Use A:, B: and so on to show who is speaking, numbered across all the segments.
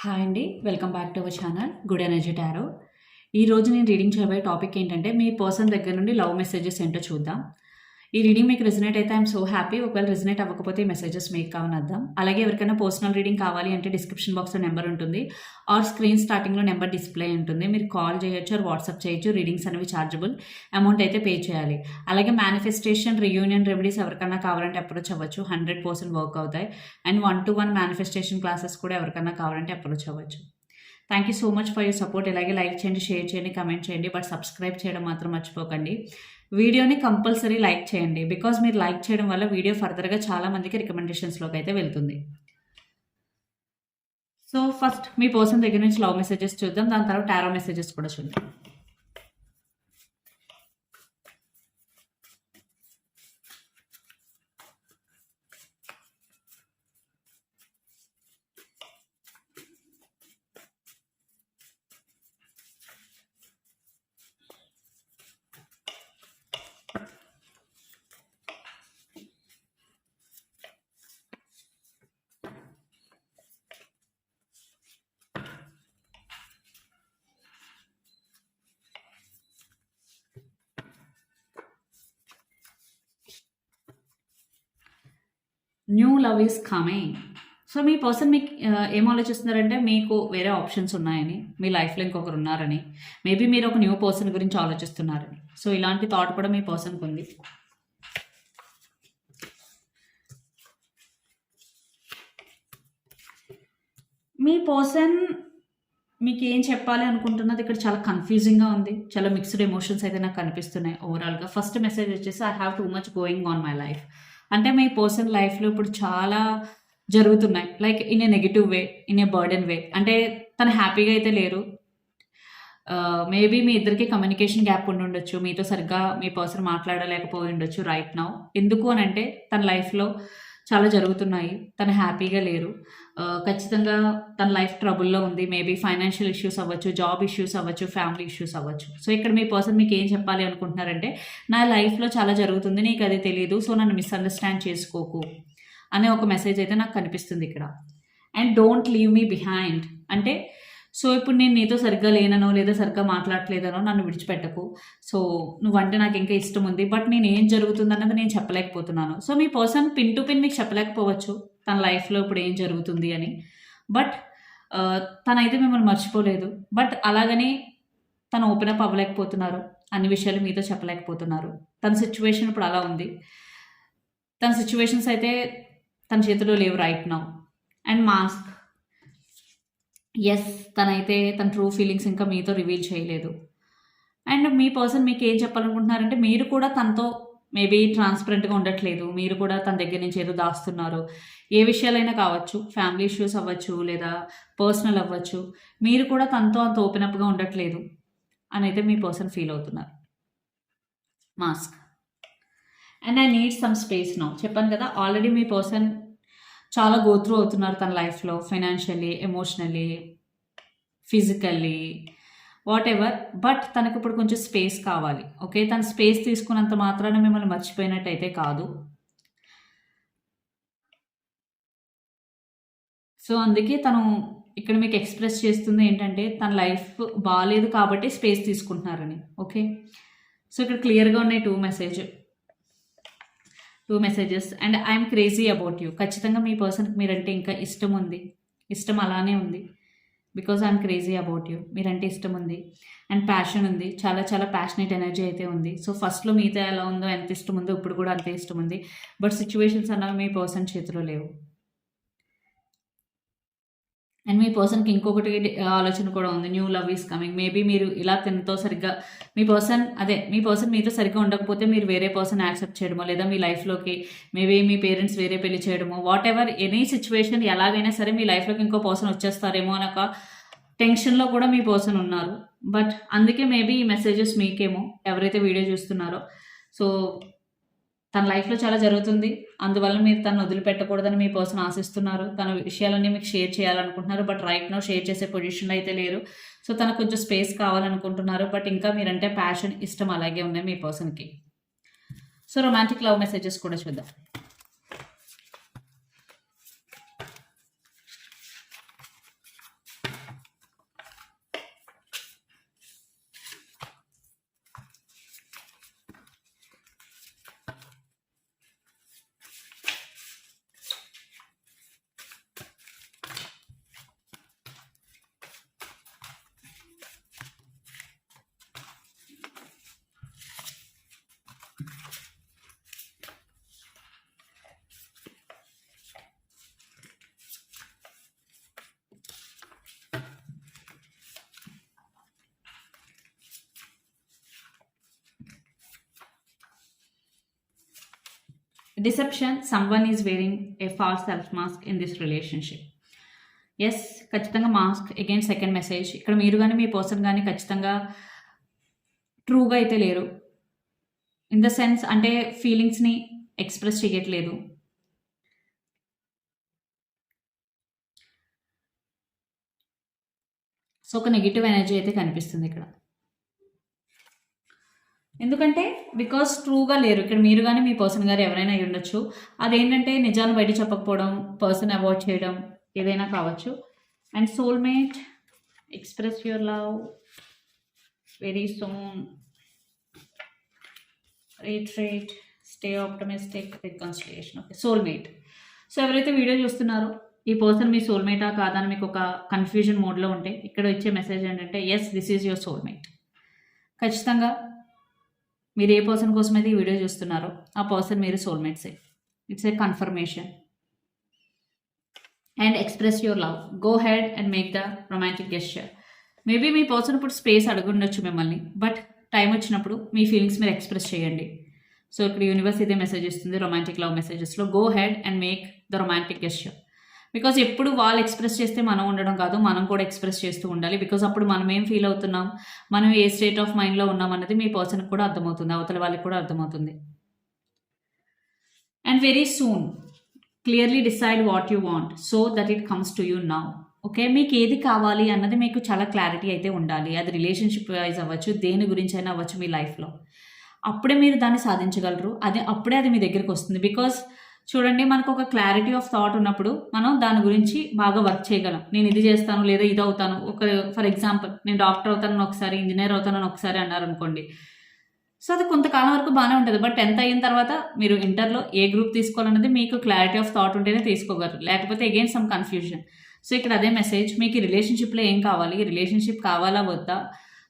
A: Hi అండి. Welcome back to our channel good energy tarot. ఈరోజు నేను రీడింగ్ చేయబోయే టాపిక్ ఏంటంటే, మీ పర్సన్ దగ్గర నుండి లవ్ మెసేజెస్ ఏంటో చూద్దాం. ఈ రీడింగ్ మీకు రెజనేట్ అయితే ఐఎమ్ సో హ్యాపీ. ఒకవేళ రెజనేట్ అవ్వకపోతే ఈ మెసేజెస్ మీకు కావని అర్థం. అలాగే ఎవరికైనా పర్సనల్ రీడింగ్ కావాలి అంటే డిస్క్రిప్షన్ బాక్స్లో నెంబర్ ఉంటుంది, ఆర్ స్క్రీన్ స్టార్టింగ్లో నెంబర్ డిస్ప్లే ఉంటుంది. మీరు కాల్ చేయొచ్చు ఆర్ వాట్సాప్ చేయొచ్చు. రీడింగ్స్ అనేవి ఛార్జబుల్, అమౌంట్ అయితే పే చేయాలి. అలాగే మేనిఫెస్టేషన్, రియూనియన్ రెమెడీస్ ఎవరికైనా కావాలంటే అప్రోచ్ అవ్వచ్చు. 100% వర్క్ అవుతాయి. అండ్ 1-to-1 మేనిఫెస్టేషన్ క్లాసెస్ కూడా ఎవరికైనా కావాలంటే అప్రోచ్ అవ్వచ్చు. Thank you so much for your support. ఇలాగే లైక్ చేయండి, షేర్ చేయండి, కమెంట్ చేయండి, బట్ సబ్స్క్రైబ్ చేయడం మాత్రం మర్చిపోకండి. వీడియోని కంపల్సరీ లైక్ చేయండి, బికాజ్ మీరు లైక్ చేయడం వల్ల వీడియో ఫర్దర్గా చాలా మందికి రికమెండేషన్స్లోకి అయితే వెళ్తుంది. సో ఫస్ట్ మీ పర్సన్ దగ్గర నుంచి లవ్ మెసేజెస్ చూద్దాం, దాని తర్వాత టారో మెసేజెస్ కూడా చూద్దాం. New love is coming. So మీ పర్సన్ మీకు ఏం ఆలోచిస్తున్నారంటే, మీకు వేరే ఆప్షన్స్ ఉన్నాయని, మీ లైఫ్లో ఇంకొకరు ఉన్నారని, మేబీ మీరు ఒక న్యూ పర్సన్ గురించి ఆలోచిస్తున్నారని. సో ఇలాంటి థాట్ కూడా మీ పర్సన్కి ఉంది. మీ పర్సన్ మీకు ఏం చెప్పాలి అనుకుంటున్నది ఇక్కడ చాలా కన్ఫ్యూజింగ్గా ఉంది. చాలా మిక్స్డ్ ఎమోషన్స్ అయితే నాకు కనిపిస్తున్నాయి ఓవరాల్గా. ఫస్ట్ మెసేజ్ వచ్చేసి, I have too much going on my life. అంటే మీ పర్సన్ లైఫ్లో ఇప్పుడు చాలా జరుగుతున్నాయి, like in a negative way, in a burden way. అంటే తను హ్యాపీగా అయితే లేరు. మేబీ మీ ఇద్దరికి కమ్యూనికేషన్ గ్యాప్ ఉండి ఉండొచ్చు, మీతో సరిగ్గా మీ పర్సన్ మాట్లాడలేకపోయి ఉండొచ్చు రైట్ నౌ. ఎందుకు అని అంటే తన లైఫ్లో చాలా జరుగుతున్నాయి, తను హ్యాపీగా లేరు. ఖచ్చితంగా తన లైఫ్ ట్రబుల్లో ఉంది. మేబీ ఫైనాన్షియల్ ఇష్యూస్ అవ్వచ్చు, జాబ్ ఇష్యూస్ అవ్వచ్చు, ఫ్యామిలీ ఇష్యూస్ అవ్వచ్చు. సో ఇక్కడ మీ పర్సన్ మీకు ఏం చెప్పాలి అనుకుంటున్నారంటే, నా లైఫ్లో చాలా జరుగుతుంది, నీకు అది తెలియదు, సో నన్ను మిస్అండర్స్టాండ్ చేసుకోకు అనే ఒక మెసేజ్ అయితే నాకు కనిపిస్తుంది ఇక్కడ. And don't leave me behind అంటే, సో ఇప్పుడు నేను నీతో సరిగ్గా లేననో లేదా సరిగ్గా మాట్లాడలేదనో నన్ను విడిచిపెట్టకు. సో నువ్వంటే నాకు ఇంకా ఇష్టం ఉంది, బట్ నేను ఏం జరుగుతుంది అన్నది నేను చెప్పలేకపోతున్నాను. సో మీ పర్సన్ పిన్ టు పిన్ మీకు చెప్పలేకపోవచ్చు తన లైఫ్లో ఇప్పుడు ఏం జరుగుతుంది అని, బట్ తనైతే మిమ్మల్ని మర్చిపోలేదు. బట్ అలాగని తను ఓపెన్ అప్ అవ్వలేకపోతున్నారు, అన్ని విషయాలు మీతో చెప్పలేకపోతున్నారు. తన సిచ్యువేషన్ ఇప్పుడు అలా ఉంది. తన సిచ్యువేషన్స్ అయితే తన చేతిలో లేవు right now. And mask, yes తనైతే తన ట్రూ ఫీలింగ్స్ ఇంకా మీతో రివీల్ చేయలేదు. అండ్ మీ పర్సన్ మీకు ఏం చెప్పాలనుకుంటున్నారంటే, మీరు కూడా తనతో మేబీ ట్రాన్స్పరెంట్గా ఉండట్లేదు, మీరు కూడా తన దగ్గర నుంచి ఏదో దాస్తున్నారు. ఏ విషయాలైనా కావచ్చు, ఫ్యామిలీ ఇష్యూస్ అవ్వచ్చు లేదా పర్సనల్ అవ్వచ్చు, మీరు కూడా తనతో అంత ఓపెన్ అప్గా ఉండట్లేదు అని అయితే మీ పర్సన్ ఫీల్ అవుతున్నారు. Mask and I need some space now. చెప్పాను కదా, ఆల్రెడీ మీ పర్సన్ చాలా గోత్రూ అవుతున్నారు తన లైఫ్లో, financially, emotionally, physically, what ever. But తనకు ఇప్పుడు కొంచెం స్పేస్ కావాలి. ఓకే, తన స్పేస్ తీసుకున్నంత మాత్రాన మిమ్మల్ని మర్చిపోయినట్టయితే కాదు. సో అందుకే తను ఇక్కడ మీకు ఎక్స్ప్రెస్ చేస్తుంది ఏంటంటే, తన లైఫ్ బాగాలేదు కాబట్టి స్పేస్ తీసుకుంటున్నారని. ఓకే, సో ఇక్కడ క్లియర్గా ఉన్నాయి two messages. And I'm crazy about you. ఖచ్చితంగా మీ పర్సన్కి మీరంటే ఇంకా ఇష్టం ఉంది, ఇష్టం అలానే ఉంది. Because I'm crazy about you, మీరంటే ఇష్టం ఉంది అండ్ ప్యాషన్ ఉంది. చాలా చాలా ప్యాషనేట్ ఎనర్జీ అయితే ఉంది. సో ఫస్ట్లో మీతో ఎలా ఉందో, ఎంత ఇష్టం ఉందో, ఇప్పుడు కూడా అంతే ఇష్టం ఉంది. బట్ సిచ్యువేషన్స్ అన్నవి మీ పర్సన్ చేతిలో లేవు. అండ్ మీ పర్సన్కి ఇంకొకటి ఆలోచన కూడా ఉంది, new love is coming. Maybe మీరు ఇలా తనతో సరిగ్గా మీ పర్సన్ మీతో సరిగ్గా ఉండకపోతే మీరు వేరే పర్సన్ యాక్సెప్ట్ చేయడమో, లేదా మీ లైఫ్లోకి మేబీ మీ పేరెంట్స్ వేరే పెళ్లి చేయడమో, వాట్ ఎవర్ ఎనీ సిచ్యువేషన్, ఎలాగైనా సరే మీ లైఫ్లోకి ఇంకో పర్సన్ వచ్చేస్తారేమో అని ఒక టెన్షన్లో కూడా మీ పర్సన్ ఉన్నారు. బట్ అందుకే మేబీ ఈ మెసేజెస్ మీకేమో, ఎవరైతే వీడియో చూస్తున్నారో. సో తన లైఫ్లో చాలా జరుగుతుంది, అందువల్ల మీరు తను వదిలిపెట్టకూడదని మీ పర్సన్ ఆశిస్తున్నారు. తన విషయాలన్నీ మీకు షేర్ చేయాలనుకుంటున్నారు, బట్ రైట్ నో షేర్ చేసే పొజిషన్ అయితే లేరు. సో తనకు కొంచెం స్పేస్ కావాలనుకుంటున్నారు, బట్ ఇంకా మీరంటే ప్యాషన్, ఇష్టం అలాగే ఉన్నాయి మీ పర్సన్కి. సో రొమాంటిక్ లవ్ మెసేజెస్ కూడా చూద్దాం. Deception, someone is wearing a false self mask in this relationship. Yes, ఖచ్చితంగా మాస్క్. అగైన్ సెకండ్ మెసేజ్, ఇక్కడ మీరు కానీ మీ పర్సన్ కానీ ఖచ్చితంగా ట్రూగా అయితే లేరు. ఇన్ ద సెన్స్ అంటే ఫీలింగ్స్ని ఎక్స్ప్రెస్ చేయట్లేదు. సో ఒక నెగిటివ్ ఎనర్జీ అయితే కనిపిస్తుంది ఇక్కడ. ఎందుకంటే బికాస్ ట్రూగా లేరు ఇక్కడ. మీరు కానీ మీ పర్సన్ గారు ఎవరైనా అయి ఉండొచ్చు. అదేంటంటే నిజాలు బయట చెప్పకపోవడం, పర్సన్ అవాయిడ్ చేయడం, ఏదైనా కావచ్చు. And soulmate, express your love very soon, retreat, stay optimistic, reconciliation. Okay, soulmate. So ఎవరైతే వీడియో చూస్తున్నారో ఈ పర్సన్ మీ సోల్మేటా కాదా అని మీకు ఒక కన్ఫ్యూజన్ మోడ్లో ఉంటే ఇక్కడ ఇచ్చే మెసేజ్ ఏంటంటే yes, this is your soulmate. ఖచ్చితంగా మీరు ఏ పర్సన్ కోసం అయితే ఈ వీడియో చూస్తున్నారో ఆ పర్సన్ మీరు సోల్మేట్సే. It's a confirmation. And express your love, go head and make the romantic gesture. Maybe మీ పర్సన్ ఇప్పుడు స్పేస్ అడుగుండొచ్చు మిమ్మల్ని, బట్ టైం వచ్చినప్పుడు మీ ఫీలింగ్స్ మీరు ఎక్స్ప్రెస్ చేయండి. సో ఇక్కడ యూనివర్స్ ఇదే మెసేజ్ ఇస్తుంది రొమాంటిక్ లవ్ మెసేజెస్లో. Go head and make the romantic gesture. Because ఎప్పుడు వాళ్ళు ఎక్స్ప్రెస్ చేస్తే మనం ఉండడం కాదు, మనం కూడా ఎక్స్ప్రెస్ చేస్తూ ఉండాలి. బికాజ్ అప్పుడు మనం ఏం ఫీల్ అవుతున్నాం, మనం ఏ స్టేట్ ఆఫ్ మైండ్లో ఉన్నాం అన్నది మీ పర్సన్కి కూడా అర్థమవుతుంది, అవతల వాళ్ళకి కూడా అర్థమవుతుంది. And very soon clearly decide what you want so that it comes to you now. Okay, మీకు ఏది కావాలి అన్నది మీకు చాలా క్లారిటీ అయితే ఉండాలి. అది రిలేషన్షిప్ వైజ్ అవ్వచ్చు, దేని గురించి అయినా అవ్వచ్చు మీ లైఫ్లో. అప్పుడే మీరు దాన్ని సాధించగలరు. అప్పుడే అది మీ దగ్గరికి వస్తుంది. బికాస్ చూడండి, మనకు ఒక క్లారిటీ ఆఫ్ థాట్ ఉన్నప్పుడు మనం దాని గురించి బాగా వర్క్ చేయగలం. నేను ఇది చేస్తాను లేదా ఇది అవుతాను. ఫర్ ఎగ్జాంపుల్, నేను డాక్టర్ అవుతానని ఒకసారి, ఇంజనీర్ అవుతానని ఒకసారి అన్నారు అనుకోండి. సో అది కొంతకాలం వరకు బాగానే ఉంటుంది. బట్ 10th అయిన తర్వాత మీరు ఇంటర్లో ఏ గ్రూప్ తీసుకోవాలన్నది మీకు క్లారిటీ ఆఫ్ థాట్ ఉంటేనే తీసుకోగలరు, లేకపోతే అగైన్ సమ్ కన్ఫ్యూజన్. సో ఇక్కడ అదే మెసేజ్, మీకు రిలేషన్షిప్లో ఏం కావాలి, రిలేషన్షిప్ కావాలా వద్దా.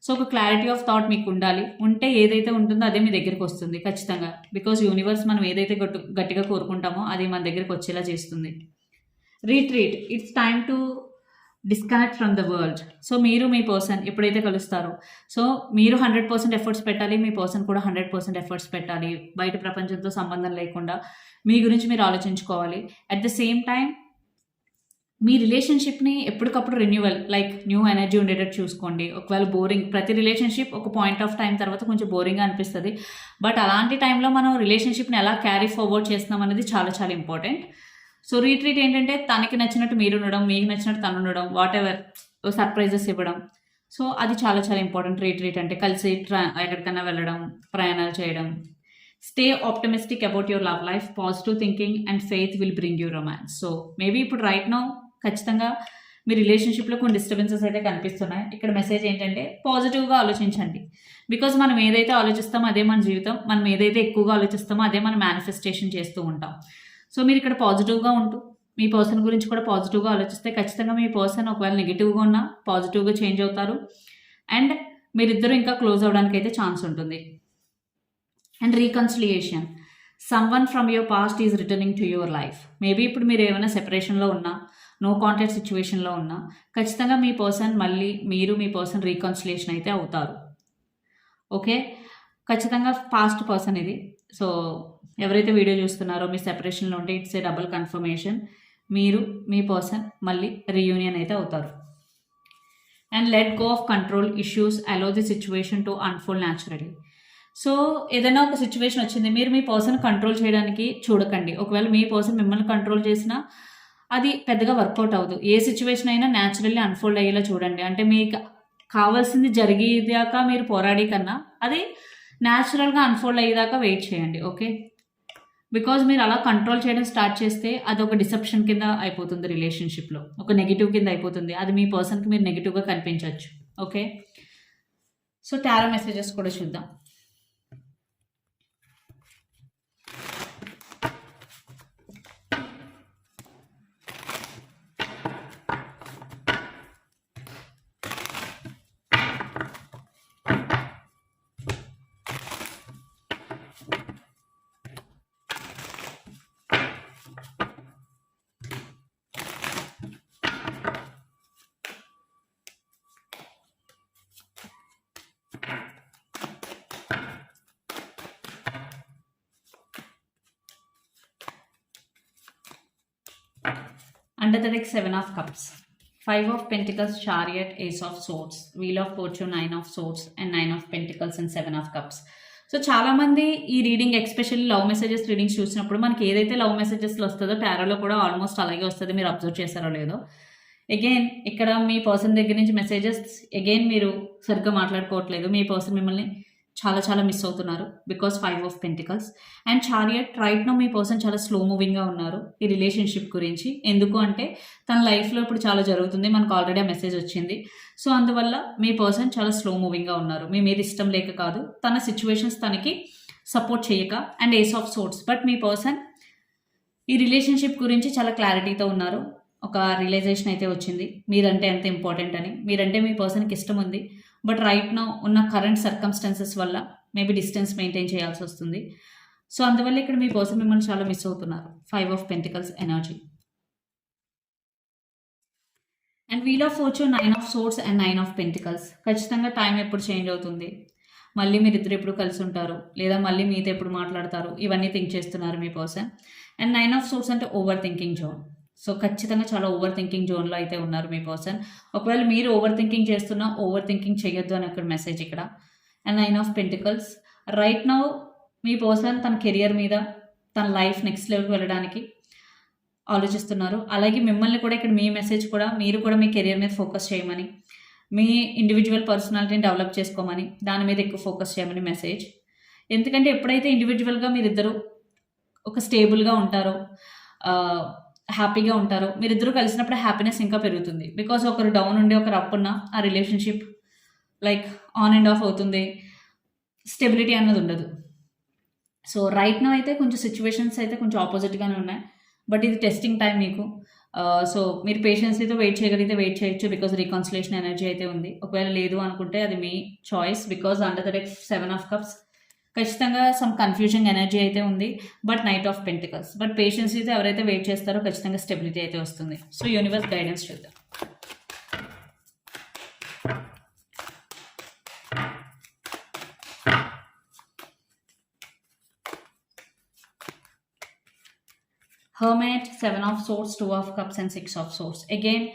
A: సో ఒక క్లారిటీ ఆఫ్ థాట్ మీకు ఉండాలి. ఉంటే ఏదైతే ఉంటుందో అదే మీ దగ్గరికి వస్తుంది ఖచ్చితంగా. బికాజ్ యూనివర్స్ మనం ఏదైతే గట్టిగా కోరుకుంటామో అది మన దగ్గరికి వచ్చేలా చేస్తుంది. Retreat, it's time to disconnect from the world. So మీరు మీ పర్సన్ ఎప్పుడైతే కలుస్తారో, సో మీరు 100% ఎఫర్ట్స్ పెట్టాలి, మీ పర్సన్ కూడా 100% ఎఫర్ట్స్ పెట్టాలి. బయట ప్రపంచంతో సంబంధం లేకుండా మీ గురించి మీరు ఆలోచించుకోవాలి. అట్ ద సేమ్ టైం మీ రిలేషన్షిప్ని ఎప్పటికప్పుడు రెన్యూవల్, లైక్ న్యూ ఎనర్జీ ఉండేటట్టు చూసుకోండి. ఒకవేళ బోరింగ్, ప్రతి రిలేషన్షిప్ ఒక పాయింట్ ఆఫ్ టైం తర్వాత కొంచెం బోరింగ్గా అనిపిస్తుంది. బట్ అలాంటి టైంలో మనం రిలేషన్షిప్ని ఎలా క్యారీ ఫార్వర్డ్ చేస్తున్నాం అనేది చాలా చాలా ఇంపార్టెంట్. సో రీట్రీట్ ఏంటంటే తనకి నచ్చినట్టు మీరు ఉండడం, మీకు నచ్చినట్టు తను ఉండడం, వాట్ ఎవర్, సర్ప్రైజెస్ ఇవ్వడం. సో అది చాలా చాలా ఇంపార్టెంట్. రీట్రీట్ అంటే కలిసి ఎక్కడికైనా వెళ్ళడం, ప్రయాణాలు చేయడం. Stay optimistic about your love life, positive thinking and faith will bring you romance. So maybe ఇప్పుడు రైట్ నౌ ఖచ్చితంగా మీ రిలేషన్షిప్లో కొన్ని డిస్టర్బెన్సెస్ అయితే కనిపిస్తున్నాయి. ఇక్కడ మెసేజ్ ఏంటంటే పాజిటివ్గా ఆలోచించండి. బికాజ్ మనం ఏదైతే ఆలోచిస్తామో అదే మన జీవితం. మనం ఏదైతే ఎక్కువగా ఆలోచిస్తామో అదే మనం మేనిఫెస్టేషన్ చేస్తూ ఉంటాం. సో మీరు ఇక్కడ పాజిటివ్గా ఉంటూ మీ పర్సన్ గురించి కూడా పాజిటివ్గా ఆలోచిస్తే ఖచ్చితంగా మీ పర్సన్ ఒకవేళ నెగిటివ్గా ఉన్నా పాజిటివ్గా చేంజ్ అవుతారు. అండ్ మీరిద్దరూ ఇంకా క్లోజ్ అవ్వడానికి అయితే ఛాన్స్ ఉంటుంది. And reconciliation, someone from your past is returning to your life. Maybe ఇప్పుడు మీరు ఏమైనా సెపరేషన్లో ఉన్నా, నో కాంటాక్ట్ సిచ్యువేషన్లో ఉన్నా ఖచ్చితంగా మీ పర్సన్ మళ్ళీ మీరు మీ పర్సన్ రీకన్సిలియేషన్ అయితే అవుతారు. ఓకే, ఖచ్చితంగా పాస్ట్ పర్సన్ ఇది. సో ఎవరైతే వీడియో చూస్తున్నారో మీ సెపరేషన్లో ఉంటే ఇట్స్ ఏ డబుల్ కన్ఫర్మేషన్, మీరు మీ పర్సన్ మళ్ళీ రీయూనియన్ అయితే అవుతారు. And let go of control issues, allow the situation to unfold naturally. So ఏదైనా ఒక సిచ్యువేషన్ వచ్చింది, మీరు మీ పర్సన్ కంట్రోల్ చేయడానికి చూడకండి. ఒకవేళ మీ పర్సన్ మిమ్మల్ని కంట్రోల్ చేసినా అది పెద్దగా వర్కౌట్ అవ్వదు. ఏ సిచ్యువేషన్ అయినా న్యాచురల్లీ అన్ఫోల్డ్ అయ్యేలా చూడండి. అంటే మీకు కావాల్సింది జరిగేదాకా మీరు పోరాడే కన్నా అది న్యాచురల్గా అన్ఫోల్డ్ అయ్యేదాకా వెయిట్ చేయండి. ఓకే, బికాజ్ మీరు అలా కంట్రోల్ చేయడం స్టార్ట్ చేస్తే అది ఒక డిసెప్షన్ కింద అయిపోతుంది, రిలేషన్షిప్లో ఒక నెగిటివ్ కింద అయిపోతుంది. అది మీ పర్సన్కి మీరు నెగిటివ్గా కనిపించవచ్చు. ఓకే, సో టారో మెసేజెస్ కూడా చూద్దాం. Under the deck, 7 of Cups, 5 of Pentacles, Chariot, Ace of Swords, Wheel of Fortune, 9 of Swords, and 9 of Pentacles and 7 of Cups. So చాలామంది ఈ reading especially love messages readings చూసినప్పుడు మనకి ఏదైతే love మెసేజెస్లో వస్తుందో టారోలో కూడా almost అలాగే వస్తుంది. మీరు అబ్జర్వ్ చేశారో లేదో. అగైన్ ఇక్కడ మీ పర్సన్ దగ్గర నుంచి మెసేజెస్ అగైన్ మీరు సరిగ్గా మాట్లాడుకోవట్లేదు. మీ పర్సన్ మిమ్మల్ని చాలా చాలా మిస్ అవుతున్నారు because 5 of pentacles and chariot. Right now మీ పర్సన్ చాలా స్లో మూవింగ్గా ఉన్నారు ఈ రిలేషన్షిప్ గురించి. ఎందుకు అంటే తన లైఫ్లో ఇప్పుడు చాలా జరుగుతుంది, మనకు ఆల్రెడీ ఆ మెసేజ్ వచ్చింది. సో అందువల్ల మీ పర్సన్ చాలా స్లో మూవింగ్గా ఉన్నారు. మీ మీద ఇష్టం లేక కాదు, తన సిచ్యువేషన్స్ తనకి సపోర్ట్ చేయక. And ace of swords. But మీ పర్సన్ ఈ రిలేషన్షిప్ గురించి చాలా క్లారిటీతో ఉన్నారు. ఒక రియలైజేషన్ అయితే వచ్చింది మీరంటే ఎంత ఇంపార్టెంట్ అని. మీరంటే మీ పర్సన్కి ఇష్టం ఉంది, బట్ రైట్ నో ఉన్న కరెంట్ సర్కమ్స్టాన్సెస్ వల్ల మేబీ డిస్టెన్స్ మెయింటైన్ చేయాల్సి వస్తుంది. సో అందువల్ల ఇక్కడ మీ పర్సన్ మిమ్మల్ని చాలా మిస్ అవుతున్నారు. 5 of pentacles energy and wheel of fortune, 9 of swords and 9 of pentacles. ఖచ్చితంగా టైం ఎప్పుడు చేంజ్ అవుతుంది, మళ్ళీ మీరు ఇద్దరు ఎప్పుడు కలిసి ఉంటారు, లేదా మళ్ళీ మీతో ఎప్పుడు మాట్లాడతారు, ఇవన్నీ థింక్ చేస్తున్నారు మీ పర్సన్. అండ్ 9 ఆఫ్ సోర్డ్స్ అంటే ఓవర్ థింకింగ్ జోన్. సో ఖచ్చితంగా చాలా ఓవర్ థింకింగ్ జోన్లో అయితే ఉన్నారు మీ పర్సన్. ఒకవేళ మీరు ఓవర్ థింకింగ్ చేస్తున్నా ఓవర్ థింకింగ్ చేయొద్దు అని అక్కడ మెసేజ్ ఇక్కడ. And 9 of pentacles. Right now me person తన కెరియర్ మీద, తన లైఫ్ నెక్స్ట్ లెవెల్కి వెళ్ళడానికి ఆలోచిస్తున్నారు. అలాగే మిమ్మల్ని కూడా ఇక్కడ మీ మెసేజ్ కూడా మీరు కూడా మీ కెరియర్ మీద ఫోకస్ చేయమని, మీ ఇండివిజువల్ పర్సనాలిటీని డెవలప్ చేసుకోమని, దాని మీద ఎక్కువ ఫోకస్ చేయమని మెసేజ్. ఎందుకంటే ఎప్పుడైతే ఇండివిజువల్గా మీరిద్దరు ఒక స్టేబుల్గా ఉంటారో, హ్యాపీగా ఉంటారో, మీరిద్దరూ కలిసినప్పుడు హ్యాపీనెస్ ఇంకా పెరుగుతుంది. బికాజ్ ఒకరు డౌన్ ఉండి ఒకరు అప్ ఉన్న ఆ relationship like on and of అవుతుంది, స్టెబిలిటీ అన్నది ఉండదు. సో రైట్ నో అయితే కొంచెం సిచ్యువేషన్స్ అయితే కొంచెం ఆపోజిట్గానే ఉన్నాయి, బట్ ఇది టెస్టింగ్ టైం మీకు. సో మీరు పేషెన్సీతో వెయిట్ చేయగలిగితే వెయిట్ చేయొచ్చు బికాజ్ రీకన్సిలేషన్ ఎనర్జీ అయితే ఉంది. ఒకవేళ లేదు అనుకుంటే అది మీ choice because under the deck 7 of cups. ఖచ్చితంగా సమ్ కన్ఫ్యూజన్ ఎనర్జీ అయితే ఉంది, but knight of pentacles. But పేషెన్సీతో ఎవరైతే వెయిట్ చేస్తారో ఖచ్చితంగా స్టెబిలిటీ అయితే వస్తుంది. సో యూనివర్స్ గైడెన్స్ చూద్దాం. Hermit, 7 of swords, 2 of cups and 6 of swords. Again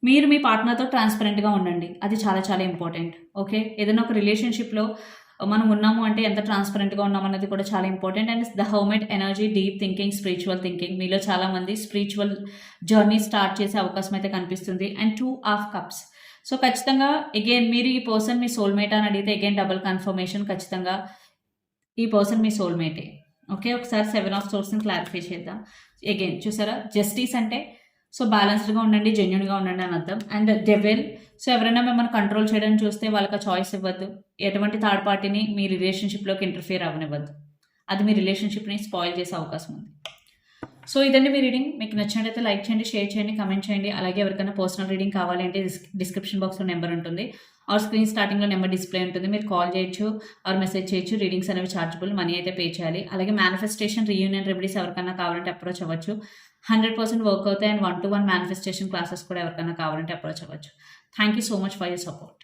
A: మీరు మీ పార్ట్నర్తో ట్రాన్స్పరెంట్గా ఉండండి, అది చాలా చాలా ఇంపార్టెంట్. ఓకే, ఏదైనా ఒక రిలేషన్షిప్లో మనం ఉన్నాము అంటే ఎంత ట్రాన్స్పరెంట్గా ఉన్నాము అన్నది కూడా చాలా important. And the hermit energy, deep thinking, spiritual thinking. మీలో చాలామంది స్పిరిచువల్ జర్నీ స్టార్ట్ చేసే అవకాశం అయితే కనిపిస్తుంది. And 2 of cups. సో ఖచ్చితంగా అగైన్ మీరు ఈ పర్సన్ మీ సోల్మేట్ అని అడిగితే అగైన్ డబుల్ కన్ఫర్మేషన్, ఖచ్చితంగా ఈ పర్సన్ మీ సోల్మేటే. ఓకే, ఒకసారి 7 ఆఫ్ సోర్స్ని క్లారిఫై చేద్దాం. అగైన్ చూసారా, జస్టిస్ అంటే సో బ్యాలెన్స్డ్గా ఉండండి, జెన్యున్గా ఉండండి అని అర్థం. అండ్ డెవిల్, సో ఎవరైనా మిమ్మల్ని కంట్రోల్ చేయడానికి చూస్తే వాళ్ళకి చాయిస్ ఇవ్వద్దు. ఎటువంటి థర్డ్ పార్టీని మీ రిలేషన్షిప్లోకి ఇంటర్ఫియర్ అవ్వనివ్వద్దు, అది మీ రిలేషన్షిప్ని స్పాయిల్ చేసే అవకాశం ఉంది. సో ఇదండి మీ రీడింగ్. మీకు నచ్చినట్లయితే లైక్ చేయండి, షేర్ చేయండి, కమెంట్ చేయండి. అలాగే ఎవరికైనా పర్సనల్ రీడింగ్ కావాలి అంటే డిస్క్రిప్షన్ బాక్స్లో నెంబర్ ఉంటుంది, ఆర్ స్క్రీన్ స్టార్టింగ్లో నెంబర్ డిస్ప్లే ఉంటుంది. మీరు కాల్ చేయొచ్చు ఆర్ మెసేజ్ చేయొచ్చు. రీడింగ్స్ అనేవి ఛార్జబుల్, మనీ అయితే పే చేయాలి. అలాగే మేనిఫెస్టేషన్, రీయూనియన్ రెమెడీస్ ఎవరికైనా కావాలంటే అప్రోచ్ అవ్వచ్చు. 100% వర్క్ అవుతాయి. అండ్ 1-to-1 మేనిఫెస్టేషన్ క్లాసెస్ కూడా ఎవరికైనా కావాలంటే అప్రోచ్ అవ్వచ్చు. Thank you so much for your support.